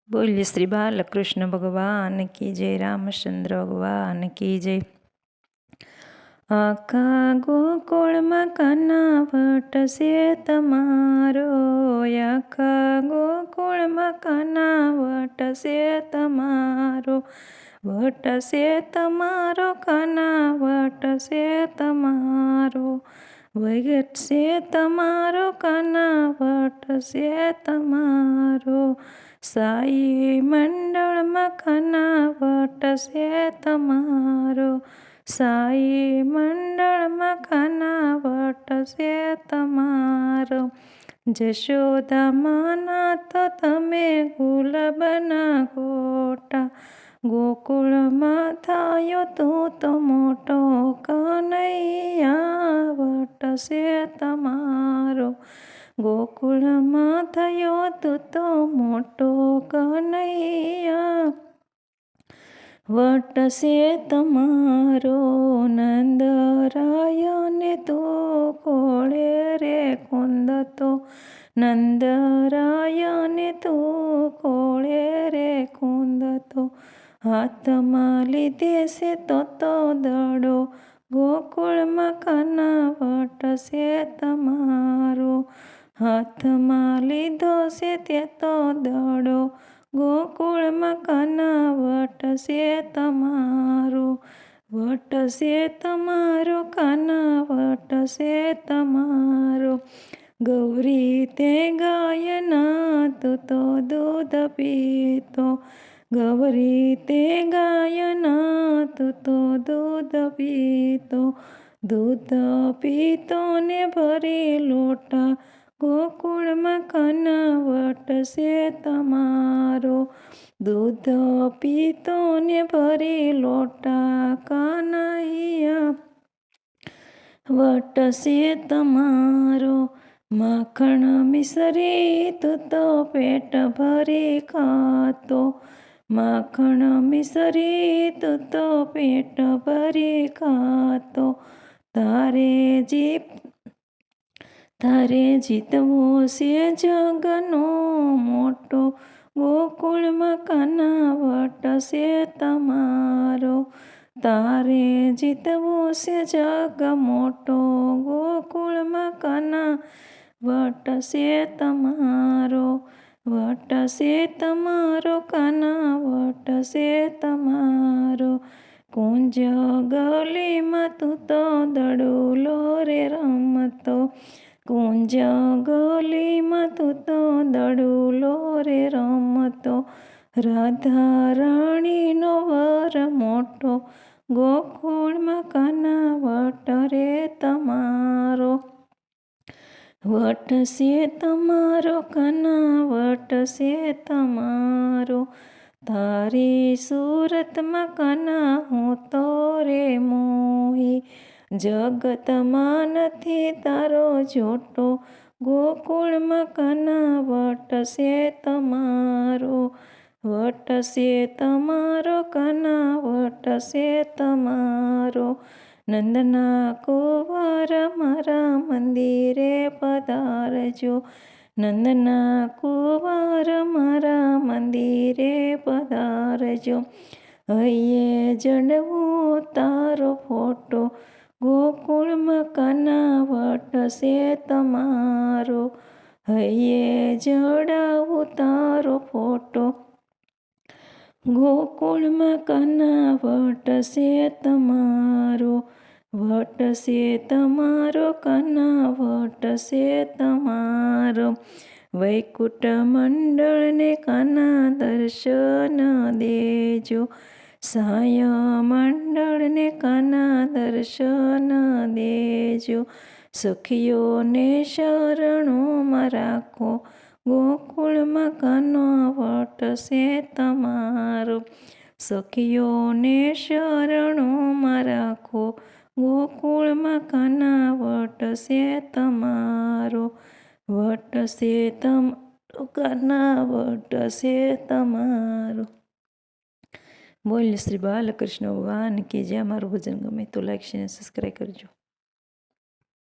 બોલીએ શ્રી બાલકૃષ્ણ ભગવાન કી જય, રામચંદ્ર ભગવાન કી જય। આખા ગોકુળમાં કાના વટશે તમારો, આખા ગોકુળમાં કાના વટશે તમારો, વટશે તમારો કાના વટશે તમારો, વટશે તમારો કાના વટશે તમારો, સાઈ મંડળમાં કાના વટશે તમારો, સાઈ મંડળમાં કાના વટશે તમારો। જશોદામાના તો તમે ગુલાબના ગોટા, ગોકુળમાં થયો તું તો મોટો કનૈયા વટશે તમારો, ગોકુળમાં થયો તું તો મોટો કનૈયા વટશે તમારો। નંદરાયને તો કોળે રે કુંદતો, નંદરાયને તો કોળે રે કુંદતો, હાથમાં લીધે છે તો દડો, ગોકુળમાં કાના વટશે તમારો, હાથમાં લીધો છે તે તો દડો, ગોકુળમાં કાના વટશે તમારો, વટશે તમારો કાના વટશે તમારો। ગૌરી તે ગાયના તું તો દૂધ પીતો, ગૌરી તે ગાયના તું તો દૂધ પીતો, દૂધ પીતો ને ભરી લોટા, ગોકુળમાં કાના વટશે તમારો, દૂધ પીતો ને ભરી લોટા, કાનૈયા વટશે તમારો। માખણ મિસરી તું તો પેટ ભરી ખાતો, માખણ મિસરી તું તો પેટ ભરી ખાતો, તારે જીતવો છે જગનો મોટો, ગોકુળમાં કાના વટશે તમારો, તારે જીતવો છે જગ મોટો, ગોકુળમાં કાના વટશે તમારો, વટશે તમારો કાના વટશે તમારો। કુંજ ગલીમાં તું તો દડુલો રે રમતો, કુંજ ગલીમાં તું તો દડુલો રે રમતો, રાધા રાણીનો વર મોટો, ગોકુળમાં કાના વટ રે તમારો, વટશે તમારો કાના વટશે તમારો। તારી સુરતમાં કાના હું તો રે મોહી, જગતમાં નથી તારો જોટો, ગોકુળમાં કાના વટશે તમારો, વટશે તમારો કાના વટશે તમારો। નંદના કુંવર મારા મંદિરે પધારજો, નંદના કુંવર મારા મંદિરે પધારજો, હૈયે જડવું તારો ફોટો, ગોકુળમાં કાના વટશે તમારો, હૈયે જડાવું તારો ફોટો, ગોકુળમાં કાના વટશે તમારો, વટશે તમારો કાના વટશે તમારો। વૈકુંઠ મંડળને કાના દર્શન દેજો, સાય મંડળને કાના દર્શન દેજો, સખીઓને શરણોમાં રાખો, ગોકુળમાં કાના વટશે તમારો, સખીઓને શરણોમાં રાખો, ગોકુળમાં કાના વટશે તમારો, વટશે તમારો કાના વટશે તમારો। બોલ શ્રી બાલકૃષ્ણ ભગવાન કી જય। અમારું ભજન ગમે તો લાઈક શેર સબસ્ક્રાઈબ કરજો।